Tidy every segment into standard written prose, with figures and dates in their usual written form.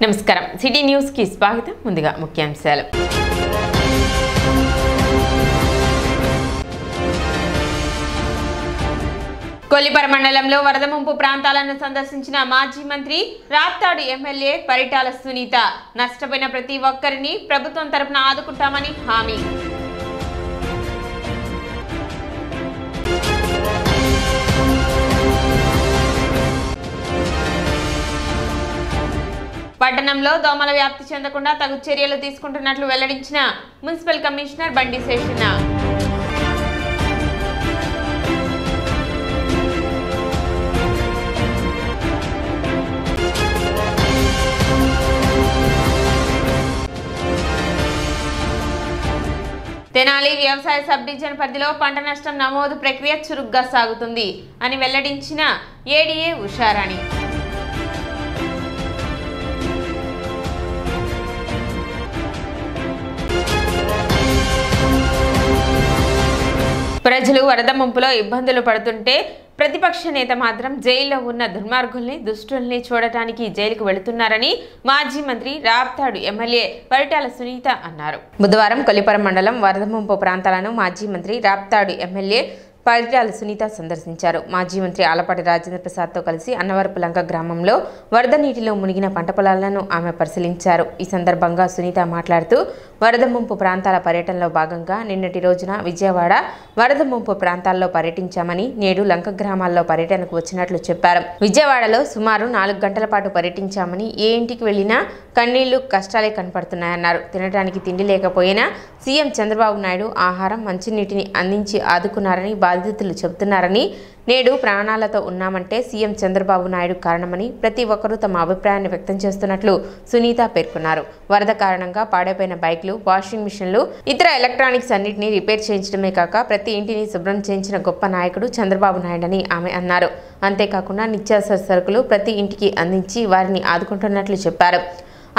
నమస్కారం city news కి స్వాగతం ముందుగా ముఖ్యాంశాలు కొల్లిపర మండలంలో వరద ముంపు ప్రాంతాలను సందర్శించిన మాజీ మంత్రి రాప్తాడు ఎమ్మెల్యే పరిటాల సునీత నష్టపోయిన ప్రతి ఒక్కరిని ప్రభుత్వం తరపున ఆదుకుంటామని హామీ పట్టణంలో దోమల వ్యాప్తి చెందకుండా తగు చర్యలు తీసుకుంటున్నట్లు వెల్లడించిన మున్సిపల్ కమిషనర్ బండి శేషన్న తెనాలి వ్యవసాయ సబ్ డివిజన్ పరిధిలో పంట నష్టం నమోదు ప్రక్రియ చురుగ్గా సాగుతుంది అని వెల్లడించిన ఏడీఏ ఉషారాణి ప్రజలు వరద ముంపులో ఇబ్బందులు పడుతుంటే ప్రతిపక్ష నేత మాత్రం జైల్లో ఉన్న దుర్మార్గుల్ని దుష్టుల్ని చూడటానికి జైలుకు వెళుతున్నారని మాజీ మంత్రి రాప్తాడు ఎమ్మెల్యే పరిటాల సునీత అన్నారు. బుధవారం కొల్లిపర మండలం వరద ముంపు ప్రాంతాలను మాజీ మంత్రి రాప్తాడు ఎమ్మెల్యే పరిటాల సునీత సందర్శించారు. మాజీ మంత్రి ఆలపాటి రాజేంద్ర ప్రసాద్తో కలిసి అన్నవరపు లంక గ్రామంలో వరద నీటిలో మునిగిన పంట పొలాలను ఆమె పరిశీలించారు. ఈ సందర్భంగా సునీత మాట్లాడుతూ వరద ముంపు ప్రాంతాల పర్యటనలో భాగంగా నిన్నటి రోజున విజయవాడ వరద ముంపు ప్రాంతాల్లో పర్యటించామని నేడు లంక గ్రామాల్లో పర్యటనకు వచ్చినట్లు చెప్పారు. విజయవాడలో సుమారు 4 గంటల పాటు పర్యటించామని ఏ ఇంటికి వెళ్లినా కన్నీళ్లు కష్టాలే కనపడుతున్నాయన్నారు. తినడానికి తిండి లేకపోయినా సీఎం చంద్రబాబు నాయుడు ఆహారం మంచినీటిని అందించి ఆదుకున్నారని బాధితులు చెబుతున్నారని నేడు ప్రాణాలతో ఉన్నామంటే సీఎం చంద్రబాబు నాయుడు కారణమని ప్రతి ఒక్కరూ తమ అభిప్రాయాన్ని వ్యక్తం చేస్తున్నట్లు సునీత పేర్కొన్నారు. వరద కారణంగా పాడైపోయిన బైక్లు, వాషింగ్ మిషన్లు, ఇతర ఎలక్ట్రానిక్స్ అన్నింటినీ రిపేర్ చేయించడమే కాక ప్రతి ఇంటిని శుభ్రం చేయించిన గొప్ప నాయకుడు చంద్రబాబు నాయుడని ఆమె అన్నారు. అంతేకాకుండా నిత్యావసర సరుకులు ప్రతి ఇంటికి అందించి వారిని ఆదుకుంటున్నట్లు చెప్పారు.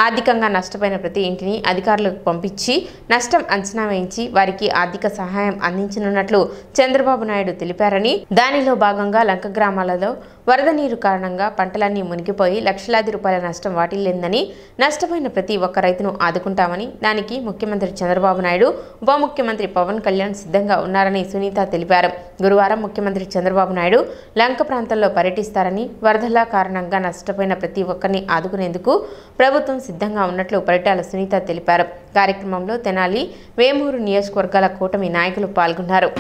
ఆర్థికంగా నష్టపోయిన ప్రతి ఇంటిని అధికారులకు పంపించి నష్టం అంచనా వేయించి వారికి ఆర్థిక సహాయం అందించనున్నట్లు చంద్రబాబు నాయుడు తెలిపారని, దానిలో భాగంగా లంక గ్రామాలలో వరద నీరు కారణంగా పంటలన్నీ మునిగిపోయి లక్షలాది రూపాయల నష్టం వాటిల్లిందని, నష్టపోయిన ప్రతి ఒక్క రైతును ఆదుకుంటామని, దానికి ముఖ్యమంత్రి చంద్రబాబు నాయుడు, ఉప ముఖ్యమంత్రి పవన్ కళ్యాణ్ సిద్ధంగా ఉన్నారని సునీత తెలిపారు. గురువారం ముఖ్యమంత్రి చంద్రబాబు నాయుడు లంక ప్రాంతంలో పర్యటిస్తారని, వరదల కారణంగా నష్టపోయిన ప్రతి ఒక్కరిని ఆదుకునేందుకు ప్రభుత్వం సిద్ధంగా ఉన్నట్లు పరిటాల సునీత తెలిపారు. కార్యక్రమంలో తెనాలి, వేమూరు నియోజకవర్గాల కూటమి నాయకులు పాల్గొన్నారు.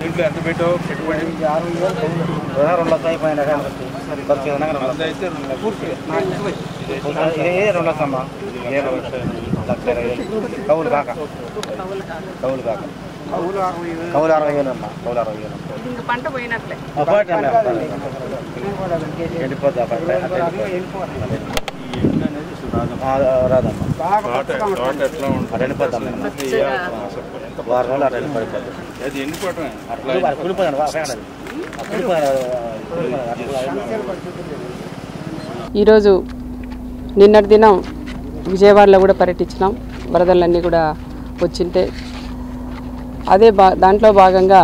ఇంట్లో ఎంత పెట్టావు పెట్టుబడి 2 లక్షలు అయిపోయినా రెండు లక్షమ్మా కౌలు కాక కౌలు 60,000 అమ్మా కౌలు 60,000 పంట పోయినట్లే ఎండిపోద్ది రాదమ్మా ఎండిపోద్దమ్మా 6 రోజులు అట్లా ఎండిపోతుంది. ఈరోజు నిన్నటి దినం విజయవాడలో కూడా పర్యటించినాం. వరదలన్నీ కూడా వచ్చింటే అదే దాంట్లో భాగంగా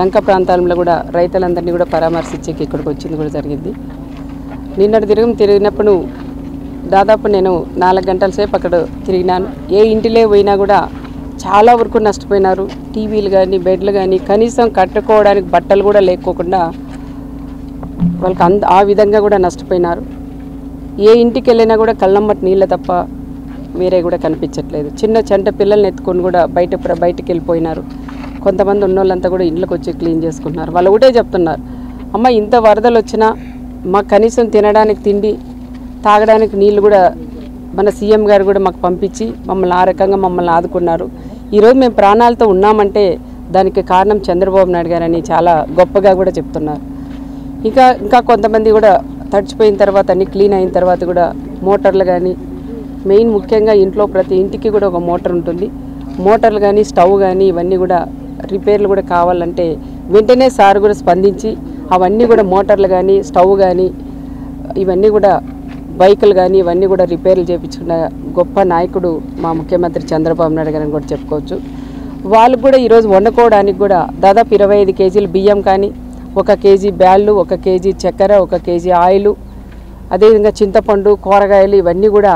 లంక ప్రాంతాలలో కూడా రైతులందరినీ కూడా పరామర్శించేకి ఇక్కడికి వచ్చింది కూడా జరిగింది. నిన్నటి తిరిగినప్పుడు దాదాపు నేను 4 గంటల సేపు అక్కడ తిరిగినాను. ఏ ఇంటిలో పోయినా కూడా చాలా వరకు నష్టపోయినారు. టీవీలు కానీ, బెడ్లు కానీ, కనీసం కట్టుకోవడానికి బట్టలు కూడా లేకోకుండా వాళ్ళకి ఆ విధంగా కూడా నష్టపోయినారు. ఏ ఇంటికి వెళ్ళినా కూడా కళ్ళమ్మటి నీళ్ళ తప్ప వేరే కూడా కనిపించట్లేదు. చిన్న చంట పిల్లల్ని ఎత్తుకొని కూడా బయటికి వెళ్ళిపోయినారు. కొంతమంది ఉన్నోళ్ళంతా కూడా ఇంట్లోకి వచ్చి క్లీన్ చేసుకున్నారు. వాళ్ళు ఒకటే చెప్తున్నారు, అమ్మ ఇంత వరదలు వచ్చినా మాకు కనీసం తినడానికి తిండి, తాగడానికి నీళ్ళు కూడా మన సీఎం గారు కూడా మాకు పంపించి మమ్మల్ని ఆ రకంగా మమ్మల్ని ఆదుకున్నారు. ఈరోజు మేము ప్రాణాలతో ఉన్నామంటే దానికి కారణం చంద్రబాబు నాయుడు గారని చాలా గొప్పగా కూడా చెప్తున్నారు. ఇంకా కొంతమంది కూడా తడిచిపోయిన తర్వాత అన్ని క్లీన్ అయిన తర్వాత కూడా మోటార్లు కానీ, మెయిన్ ముఖ్యంగా ఇంట్లో ప్రతి ఇంటికి కూడా ఒక మోటార్ ఉంటుంది. మోటార్లు కానీ, స్టవ్ కానీ ఇవన్నీ కూడా రిపేర్లు కూడా కావాలంటే వెంటనే సార్ కూడా స్పందించి అవన్నీ కూడా మోటార్లు కానీ స్టవ్ కానీ ఇవన్నీ కూడా బైకులు కానీ ఇవన్నీ కూడా రిపేర్లు చేయించుకున్న గొప్ప నాయకుడు మా ముఖ్యమంత్రి చంద్రబాబు నాయుడు గారిని కూడా చెప్పుకోవచ్చు. వాళ్ళు కూడా ఈరోజు వండుకోవడానికి కూడా దాదాపు 25 కేజీలు బియ్యం కానీ 1 కేజీ బ్యాళ్ళు 1 కేజీ చక్కెర 1 కేజీ ఆయిలు అదేవిధంగా చింతపండు కూరగాయలు ఇవన్నీ కూడా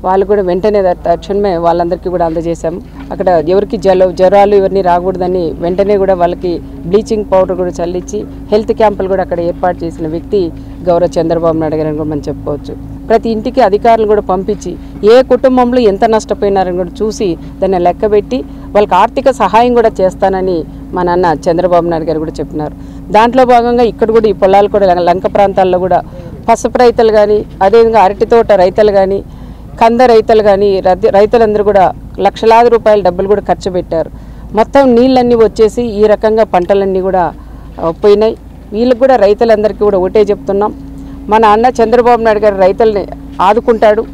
వాళ్ళు కూడా వెంటనే తక్షణమే వాళ్ళందరికీ కూడా అందజేశాము. అక్కడ ఎవరికి జ్వరాలు ఇవన్నీ రాకూడదని వెంటనే కూడా వాళ్ళకి బ్లీచింగ్ పౌడర్ కూడా చల్లించి హెల్త్ క్యాంపులు కూడా అక్కడ ఏర్పాటు చేసిన వ్యక్తి గౌరవ చంద్రబాబు నాయుడు గారిని కూడా మనం చెప్పుకోవచ్చు. ప్రతి ఇంటికి అధికారులు కూడా పంపించి ఏ కుటుంబంలో ఎంత నష్టపోయినారని కూడా చూసి దాన్ని లెక్కబెట్టి వాళ్ళకి ఆర్థిక సహాయం కూడా చేస్తానని మా నాన్న చంద్రబాబు నాయుడు గారు కూడా చెప్పినారు. దాంట్లో భాగంగా ఇక్కడ కూడా ఈ పొలాలు కూడా లంక ప్రాంతాల్లో కూడా పసుపు రైతులు కానీ అదేవిధంగా అరటి తోట రైతులు కానీ కంద రైతులు కానీ రైతులందరూ కూడా లక్షలాది రూపాయల డబ్బులు కూడా ఖర్చు పెట్టారు. మొత్తం నీళ్ళన్నీ వచ్చేసి ఈ రకంగా పంటలన్నీ కూడా పోయినాయి. వీళ్ళకి కూడా రైతులందరికీ కూడా ఒకటే చెప్తున్నాం, మన అన్న చంద్రబాబు నాయుడు గారు రైతుల్ని ఆదుకుంటాడు.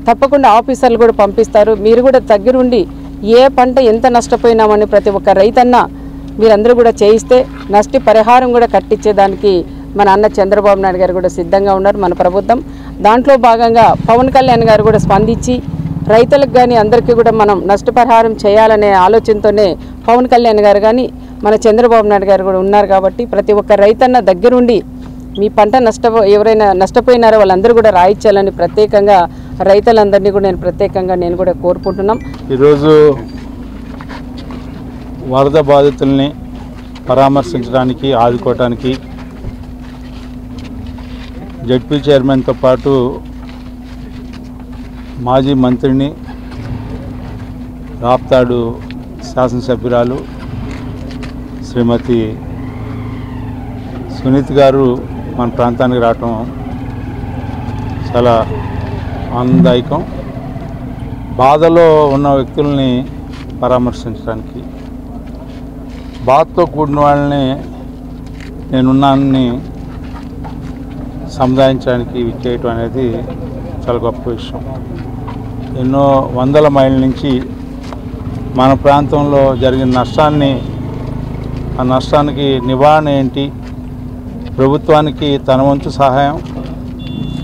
తప్పకుండా ఆఫీసర్లు కూడా పంపిస్తారు. మీరు కూడా దగ్గరుండి ఏ పంట ఎంత నష్టపోయినామని ప్రతి ఒక్క రైతన్న మీరందరూ కూడా చేయిస్తే నష్ట పరిహారం కూడా కట్టించేదానికి మన అన్న చంద్రబాబు నాయుడు గారు కూడా సిద్ధంగా ఉన్నారు మన ప్రభుత్వం. దాంట్లో భాగంగా పవన్ కళ్యాణ్ గారు కూడా స్పందించి రైతులకు కానీ అందరికీ కూడా మనం నష్టపరిహారం చేయాలనే ఆలోచనతోనే పవన్ కళ్యాణ్ గారు కానీ మన చంద్రబాబు నాయుడు గారు కూడా ఉన్నారు. కాబట్టి ప్రతి ఒక్క రైతన్న దగ్గరుండి మీ పంట ఎవరైనా నష్టపోయినారో వాళ్ళందరూ కూడా రాయించాలని ప్రత్యేకంగా రైతులందరినీ కూడా నేను కూడా కోరుకుంటున్నాం. ఈరోజు వరద బాధితుల్ని పరామర్శించడానికి ఆదుకోవటానికి జడ్పీ చైర్మన్తో పాటు మాజీ మంత్రిని రాప్తాడు శాసనసభ్యురాలు శ్రీమతి సునీత్ గారు మన ప్రాంతానికి రావటం చాలా ఆనందదాయకం. బాధలో ఉన్న వ్యక్తుల్ని పరామర్శించడానికి, బాధతో కూడిన వాళ్ళని నేనున్నానని సముదాయించడానికి చేయటం అనేది చాలా గొప్ప విషయం. ఎన్నో వందల మైళ్ళ నుంచి మన ప్రాంతంలో జరిగిన నష్టాన్ని, ఆ నష్టానికి నివారణ ఏంటి, ప్రభుత్వానికి తన వంతు సహాయం,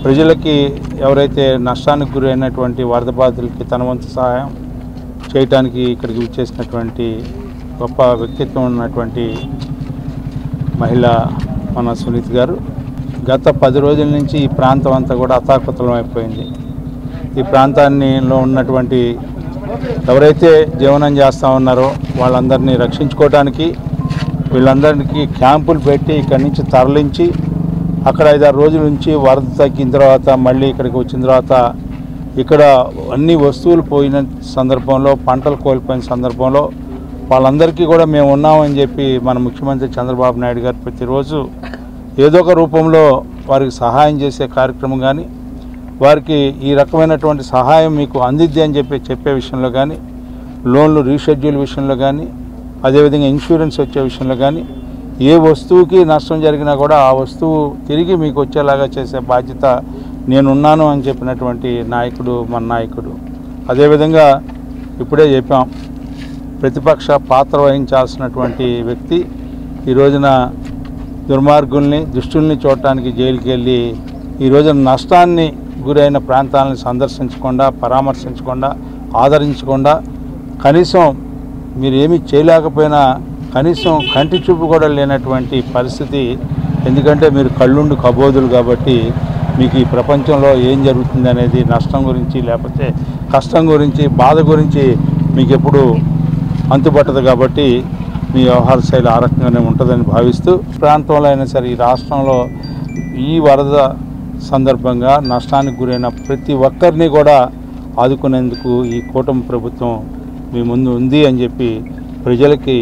ప్రజలకి ఎవరైతే నష్టానికి గురైనటువంటి వరద బాధితులకి తన వంతు సహాయం చేయటానికి ఇక్కడికి విచ్చేసినటువంటి గొప్ప వ్యక్తిత్వం ఉన్నటువంటి మహిళ మన సునీత్ గారు. గత 10 రోజుల నుంచి ఈ ప్రాంతం అంతా కూడా అతాకుతలం అయిపోయింది. ఈ ప్రాంతాల్లో ఉన్నటువంటి ఎవరైతే జీవనం చేస్తూ ఉన్నారో వాళ్ళందరినీ రక్షించుకోవడానికి వీళ్ళందరికీ క్యాంపులు పెట్టి ఇక్కడి నుంచి తరలించి అక్కడ 5-6 రోజుల నుంచి వరద తగ్గిన తర్వాత మళ్ళీ ఇక్కడికి వచ్చిన తర్వాత ఇక్కడ అన్ని వస్తువులు పోయిన సందర్భంలో, పంటలు కోల్పోయిన సందర్భంలో వాళ్ళందరికీ కూడా మేము ఉన్నామని చెప్పి మన ముఖ్యమంత్రి చంద్రబాబు నాయుడు గారు ప్రతిరోజు ఏదో ఒక రూపంలో వారికి సహాయం చేసే కార్యక్రమం కానీ, వారికి ఈ రకమైనటువంటి సహాయం మీకు అందిద్ది అని చెప్పే విషయంలో కానీ, లోన్లు రీషెడ్యూల్ విషయంలో కానీ, అదేవిధంగా ఇన్సూరెన్స్ వచ్చే విషయంలో కానీ, ఏ వస్తువుకి నష్టం జరిగినా కూడా ఆ వస్తువు తిరిగి మీకు వచ్చేలాగా చేసే బాధ్యత నేనున్నాను అని చెప్పినటువంటి నాయకుడు మన నాయకుడు. అదేవిధంగా ఇప్పుడే చెప్పాం, ప్రతిపక్ష పాత్ర వహించాల్సినటువంటి వ్యక్తి ఈ రోజున దుర్మార్గుల్ని దుష్టుల్ని చూడటానికి జైలుకి వెళ్ళి ఈ రోజున నష్టాన్ని గురైన ప్రాంతాలను సందర్శించకుండా, పరామర్శించకుండా, ఆదరించకుండా, కనీసం మీరు ఏమీ చేయలేకపోయినా కనీసం కంటి చూపు కూడా లేనటువంటి పరిస్థితి. ఎందుకంటే మీరు కళ్ళుండి కబోదులు కాబట్టి మీకు ఈ ప్రపంచంలో ఏం జరుగుతుంది అనేది నష్టం గురించి లేకపోతే కష్టం గురించి బాధ గురించి మీకు ఎప్పుడు అంతుపట్టదు. కాబట్టి మీ వ్యవహార శైలి ఆ రకంగానే ఉంటుందని భావిస్తూ ప్రాంతంలో అయినా సరే ఈ రాష్ట్రంలో ఈ వరద సందర్భంగా నష్టానికి గురైన ప్రతి ఒక్కరిని కూడా ఆదుకునేందుకు ఈ కూటమి ప్రభుత్వం మీ ముందు ఉంది అని చెప్పి ప్రజలకి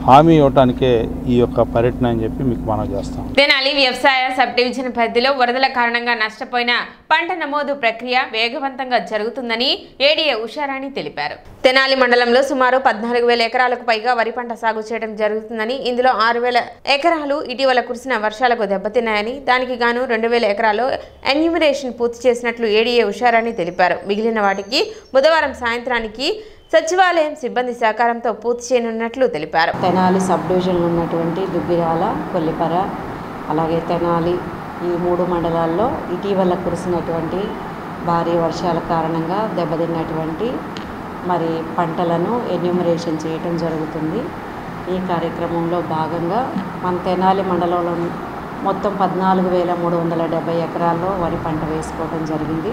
హామీ ఇవ్వటానికే ఈ యొక్క పర్యటన అని చెప్పి మీకు మనం చేస్తాం. తెనాలి వ్యవసాయ సబ్ డివిజన్ పరిధిలో వరదల కారణంగా నష్టపోయిన పంట నమోదు ప్రక్రియ వేగవంతంగా జరుగుతుందని ఏడీఏ ఉషారాణి తెలిపారు. తెనాలి మండలంలో సుమారు 14,000 ఎకరాలకు పైగా వరి పంట సాగు చేయడం జరుగుతుందని, ఇందులో 6,000 ఎకరాలు ఇటీవల కురిసిన వర్షాలకు దెబ్బతిన్నాయని, దానికి గాను 2,000 ఎకరాల్లో ఎన్యూమరేషన్ పూర్తి చేసినట్లు ఏడీఏ ఉషారాణి తెలిపారు. మిగిలిన వాటికి బుధవారం సాయంత్రానికి సచివాలయం సిబ్బంది సహకారంతో పూర్తి చేయనున్నట్లు తెలిపారు. తెనాలి సబ్ డివిజన్లో ఉన్నటువంటి దుగ్గిరాల, కొల్లిపర, అలాగే తెనాలి ఈ 3 మండలాల్లో ఇటీవల కురిసినటువంటి భారీ వర్షాల కారణంగా దెబ్బతిన్నటువంటి మరి పంటలను ఎన్యూమరేషన్ చేయటం జరుగుతుంది. ఈ కార్యక్రమంలో భాగంగా మన తెనాలి మండలంలో మొత్తం 14,370 ఎకరాల్లో వరి పంట వేసుకోవడం జరిగింది.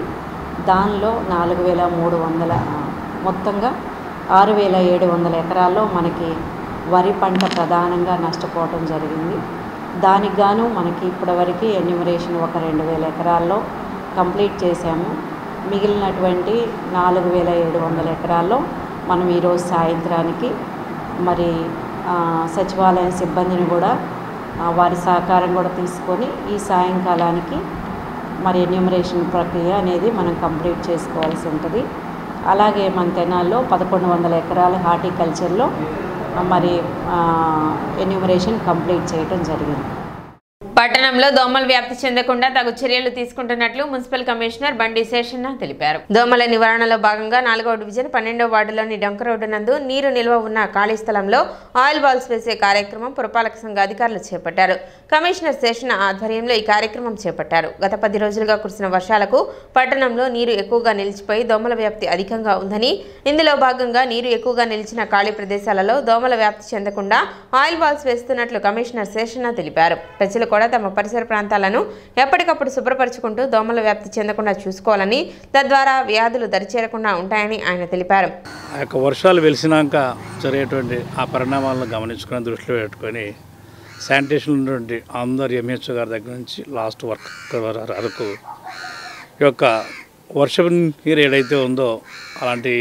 దానిలో 4,300 మొత్తంగా 6,700 ఎకరాల్లో మనకి వరి పంట ప్రధానంగా నష్టపోవటం జరిగింది. దానికి గాను మనకి ఇప్పటివరకు ఎన్యూమరేషన్ ఒక 2,000 ఎకరాల్లో కంప్లీట్ చేశాము. మిగిలినటువంటి 4,700 ఎకరాల్లో మనం ఈరోజు సాయంత్రానికి మరి సచివాలయం సిబ్బందిని కూడా వారి సహకారం కూడా తీసుకొని ఈ సాయంకాలానికి మరి ఎన్యూమరేషన్ ప్రక్రియ అనేది మనం కంప్లీట్ చేసుకోవాల్సి ఉంటుంది. అలాగే మన తెనాల్లో 1,100 ఎకరాల హార్టికల్చర్లో మరి ఎన్యూమరేషన్ కంప్లీట్ చేయడం జరిగింది. పట్టణంలో దోమల వ్యాప్తి చెందకుండా తగు చర్యలు తీసుకుంటున్నట్లు మున్సిపల్ కమిషనర్ బండి శేషన్న తెలిపారు. దోమల నివారణలో భాగంగా 4వ డివిజన్ 12వ వార్డులోని డొంక రోడ్డు నందు నీరు నిల్వ ఉన్న ఖాళీ స్థలంలో ఆయిల్ బాల్స్ వేసే కార్యక్రమం పురపాలక సంఘ అధికారులు చేపట్టారు. కమిషనర్ శేషన్న ఆధ్వర్యంలో ఈ కార్యక్రమం చేపట్టారు. గత 10 రోజులుగా కురిసిన వర్షాలకు పట్టణంలో నీరు ఎక్కువగా నిలిచిపోయి దోమల వ్యాప్తి అధికంగా ఉందని, ఇందులో భాగంగా నీరు ఎక్కువగా నిలిచిన ఖాళీ ప్రదేశాలలో దోమల వ్యాప్తి చెందకుండా ఆయిల్ బాల్స్ వేస్తున్నట్లు కమిషనర్ శేషన్న తెలిపారు. ప్రజలు కూడా తమ పరిసర ప్రాంతాలను ఎప్పటికప్పుడు శుభ్రపరచుకుంటూ దోమల వ్యాప్తి చెందకుండా చూసుకోవాలని, తద్వారా వ్యాధులు దరిచేరకుండా ఉంటాయని ఆయన తెలిపారు. ఆ యొక్క వర్షాలు వెలిసినాక జరిగేటువంటి ఆ పరిణామాలను గమనించుకుని దృష్టిలో పెట్టుకొని శానిటేషన్ ఉన్నటువంటి అందరు ఎంహెచ్ఓ గారి దగ్గర నుంచి లాస్ట్ వర్క్ వరకు ఈ యొక్క వర్షపు నీరు ఏదైతే ఉందో అలాంటి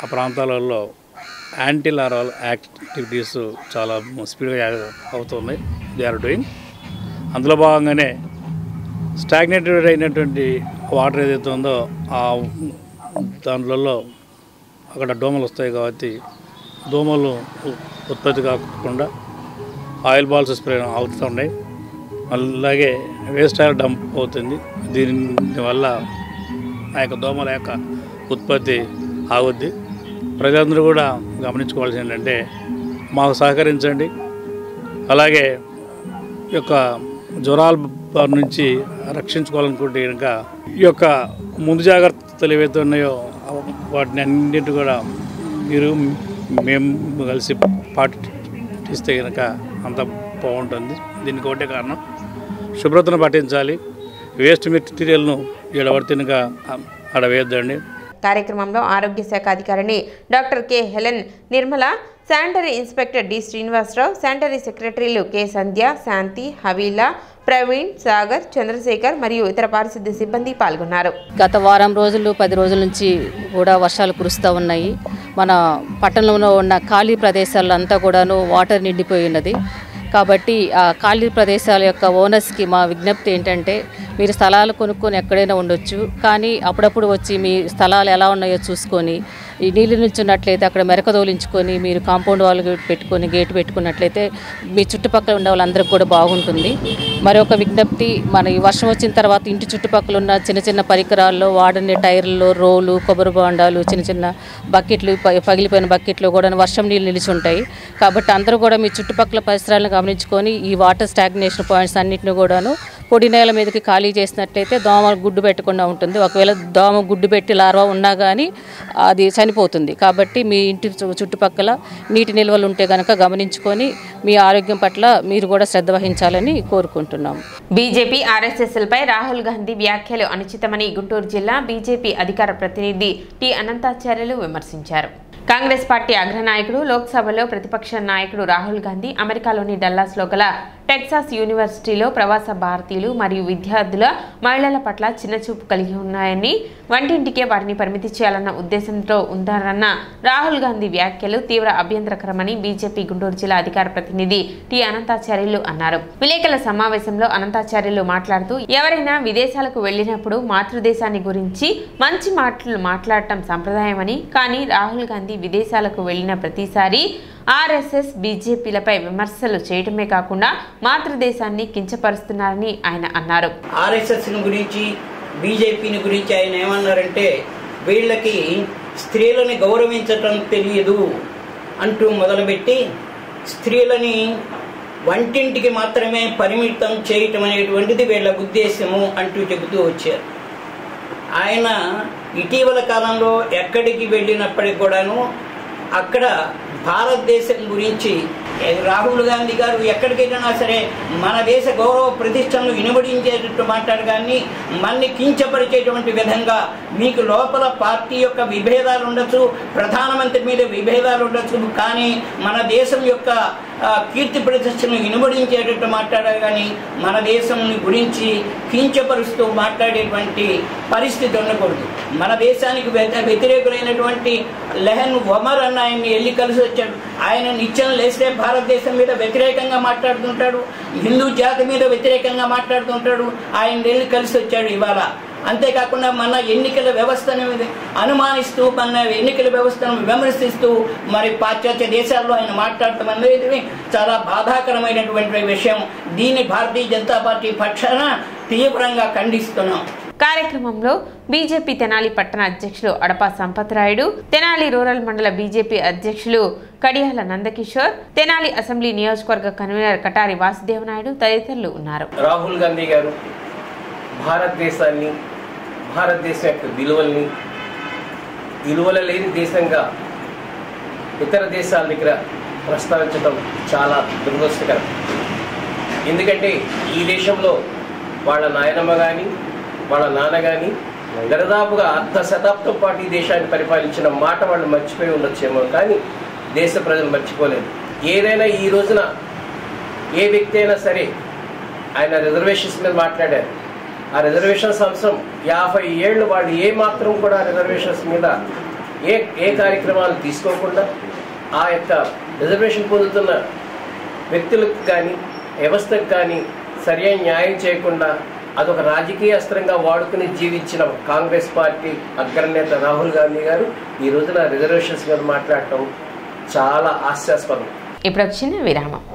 ఆ ప్రాంతాలలో యాంటీ లార్వల్ యాక్టివిటీస్ చాలా స్పీడ్గా అవుతున్నాయి. They are doing. అందులో భాగంగానే స్టాగ్నేటెడ్ అయినటువంటి వాటర్ ఏదైతే ఉందో ఆ దాంట్లో అక్కడ దోమలు వస్తాయి కాబట్టి దోమలు ఉత్పత్తి కాకుండా ఆయిల్ బాల్స్ స్ప్రే అవుతున్నాయి. అలాగే వేస్ట్ ఆయిల్ డంప్ అవుతుంది. దీనివల్ల ఆ యొక్క దోమల యొక్క ఉత్పత్తి ఆగుద్ది. ప్రజలందరూ కూడా గమనించుకోవాల్సింది ఏంటంటే మాకు సహకరించండి. అలాగే ఈ యొక్క జ్వరాల నుంచి రక్షించుకోవాలనుకుంటే కనుక ఈ యొక్క ముందు జాగ్రత్తలు ఏవైతే ఉన్నాయో వాటిని అన్నింటి కూడా మీరు మేము కలిసి పాటిస్తే కనుక అంత బాగుంటుంది. దీనికి ఒకటే కారణం శుభ్రతను పాటించాలి. వేస్ట్ మెటీరియల్ను ఎడబడితేనగా అడవేయద్దండి. కార్యక్రమంలో ఆరోగ్య శాఖ అధికారిని doctor K Helen Nirmala, sanitary inspector D Srinivasarao, sanitary సెక్రటరీలు కె సంధ్య, శాంతి, హవీలా, ప్రవీణ్, సాగర్, చంద్రశేఖర్ మరియు ఇతర పారిశుద్ధ్య సిబ్బంది పాల్గొన్నారు. గత వారం రోజులు 10 రోజుల నుంచి కూడా వర్షాలు కురుస్తూ ఉన్నాయి. మన పట్టణంలో ఉన్న ఖాళీ ప్రదేశాల్లో అంతా కూడాను వాటర్ నిండిపోయి ఉన్నది. కాబట్టి ఆ ఖాళీ ప్రదేశాల యొక్క ఓనర్స్కి మా విజ్ఞప్తి ఏంటంటే, మీరు స్థలాలు కొనుక్కొని ఎక్కడైనా ఉండొచ్చు, కానీ అప్పుడప్పుడు వచ్చి మీ స్థలాలు ఎలా ఉన్నాయో చూసుకొని ఈ నీళ్ళు నిల్చున్నట్లయితే అక్కడ మెరకదోలించుకొని మీరు కాంపౌండ్ వాల్ పెట్టుకొని గేటు పెట్టుకున్నట్లయితే మీ చుట్టుపక్కల ఉండే వాళ్ళందరికీ కూడా బాగుంటుంది. మరొక విజ్ఞప్తి, మన ఈ వర్షం వచ్చిన తర్వాత ఇంటి చుట్టుపక్కల ఉన్న చిన్న చిన్న పరికరాల్లో వాడని టైర్లు, రోలు, కొబ్బరి బొండాలు, చిన్న చిన్న బకెట్లు, పగిలిపోయిన బకెట్లు కూడా వర్షం నీళ్ళు నిలిచి ఉంటాయి. కాబట్టి అందరూ కూడా మీ చుట్టుపక్కల పరిసరాలను గమనించుకొని ఈ వాటర్ స్టాగ్నేషన్ పాయింట్స్ అన్నింటినీ కూడాను పొడి నేల మీదకి ఖాళీ చేసినట్లయితే దోమ గుడ్డు పెట్టకుండా ఉంటుంది. ఒకవేళ దోమ గుడ్డు పెట్టి లార్వా ఉన్నా కానీ అది చనిపోతుంది. కాబట్టి మీ ఇంటి చుట్టుపక్కల నీటి నిల్వలు ఉంటే కనుక గమనించుకొని మీ ఆరోగ్యం పట్ల మీరు కూడా శ్రద్ధ వహించాలని కోరుకుంటున్నాము. బీజేపీ ఆర్ఎస్ఎస్లపై రాహుల్ గాంధీ వ్యాఖ్యలు అనుచితమని గుంటూరు జిల్లా బీజేపీ అధికార ప్రతినిధి టి అనంతాచార్యులు విమర్శించారు. కాంగ్రెస్ పార్టీ అగ్రనాయకుడు, లోక్సభలో ప్రతిపక్ష నాయకుడు రాహుల్ గాంధీ అమెరికాలోని డల్లాస్లో గల టెక్సాస్ యూనివర్సిటీలో ప్రవాస భారతీయులు మరియు విద్యార్థుల మహిళల పట్ల చిన్నచూపు కలిగి ఉన్నాయని, వంటింటికే వారిని పరిమితి చేయాలన్న ఉద్దేశంతో ఉందారన్న రాహుల్ గాంధీ వ్యాఖ్యలు తీవ్ర అభ్యంతరకరమని బీజేపీ గుంటూరు జిల్లా అధికార ప్రతినిధి టి అనంతాచార్యులు అన్నారు. విలేకరుల సమావేశంలో అనంతాచార్యులు మాట్లాడుతూ, ఎవరైనా విదేశాలకు వెళ్లినప్పుడు మాతృదేశాన్ని గురించి మంచి మాటలు మాట్లాడటం సంప్రదాయమని, కానీ రాహుల్ గాంధీ విదేశాలకు వెళ్లిన ప్రతిసారి ఆర్ఎస్ఎస్, బీజేపీలపై విమర్శలు చేయటమే కాకుండా మాతృదేశాన్ని కించపరుస్తున్నారని ఆయన అన్నారు. ఆర్ఎస్ఎస్ గురించి, బీజేపీని గురించి ఆయన ఏమన్నారంటే, వీళ్ళకి స్త్రీలని గౌరవించటం తెలియదు అంటూ మొదలుపెట్టి స్త్రీలని వంటింటికి మాత్రమే పరిమితం చేయటం అనేటువంటిది వీళ్ళ ఉద్దేశము అంటూ చెబుతూ వచ్చారు. ఆయన ఇటీవల కాలంలో ఎక్కడికి వెళ్ళినప్పటికి కూడాను అక్కడ భారతదేశం గురించి రాహుల్ గాంధీ గారు ఎక్కడికి వెళ్ళినా సరే మన దేశ గౌరవ ప్రతిష్టలను ఇనుబడించేటట్టు మాట్లాడు, కానీ మనని కించపరిచేటువంటి విధంగా మీకు లోపల పార్టీ యొక్క విభేదాలు ఉండొచ్చు, ప్రధానమంత్రి మీద విభేదాలు ఉండొచ్చు, కానీ మన దేశం యొక్క కీర్తి ప్రతిష్టలను ఇనుబడించేటట్టు మాట్లాడారు, కానీ మన దేశం గురించి కించపరుస్తూ మాట్లాడేటువంటి పరిస్థితి ఉండకూడదు. మన దేశానికి వ్యతిరేకులైనటువంటి లెహన్ ఒమర్ అన్న ఆయన్ని వెళ్ళి కలిసి వచ్చాడు. ఆయన నిత్యం లేస్తే భారతదేశం మీద వ్యతిరేకంగా మాట్లాడుతుంటాడు, హిందూ జాతి మీద వ్యతిరేకంగా మాట్లాడుతుంటాడు. ఆయన వెళ్ళి కలిసి వచ్చాడు ఇవాళ. అంతేకాకుండా మన ఎన్నికల వ్యవస్థను అనుమానిస్తూ, మన ఎన్నికల వ్యవస్థను విమర్శిస్తూ మరి పాశ్చాత్య దేశాల్లో ఆయన మాట్లాడటం అనేది చాలా బాధాకరమైనటువంటి విషయం. దీన్ని భారతీయ జనతా పార్టీ పక్షాన తీవ్రంగా ఖండిస్తున్నాం. కార్యక్రమంలో బీజేపీ తెనాలి పట్టణ అధ్యక్షులు అడపా సంపత్రాయుడు, తెనాలి రూరల్ మండల బీజేపీ అధ్యక్షులు కడియాల నందకిషోర్, తెనాలి అసెంబ్లీ నియోజకవర్గ కన్వీనర్ కటారి వాసుదేవనాయుడు తదితరులు ఉన్నారు. రాహుల్ గాంధీ గారు భారతదేశాన్ని, భారతదేశం యొక్క విలువల లేని దేశంగా ఇతర దేశాల దగ్గర ప్రస్తావించడం చాలా దురదృష్టకరం. ఎందుకంటే ఈ దేశంలో వాళ్ళ నాయనమ్మ కానీ వాళ్ళ నాన్న కానీ దరిదాపుగా అర్ధ శతాబ్దం పాటు ఈ దేశాన్ని పరిపాలించిన మాట వాళ్ళు మర్చిపోయి ఉండొచ్చేమో, కానీ దేశ ప్రజలు మర్చిపోలేదు. ఏదైనా ఈ రోజున ఏ వ్యక్తి అయినా సరే ఆయన రిజర్వేషన్స్ మీద మాట్లాడారు. ఆ రిజర్వేషన్స్ అంశం 50 ఏళ్ళు వాళ్ళు ఏ మాత్రం కూడా రిజర్వేషన్స్ మీద ఏ కార్యక్రమాలు తీసుకోకుండా ఆ యొక్క రిజర్వేషన్ పొందుతున్న వ్యక్తులకు కానీ వ్యవస్థకు కానీ సరైన న్యాయం చేయకుండా అదొక రాజకీయ అస్త్రంగా వాడుకుని జీవించిన కాంగ్రెస్ పార్టీ అగ్రనేత రాహుల్ గాంధీ గారు ఈ రోజున రిజర్వేషన్స్ మీద మాట్లాడటం చాలా హాస్యాస్పదం. ఇప్పుడు చిన్న విరామం.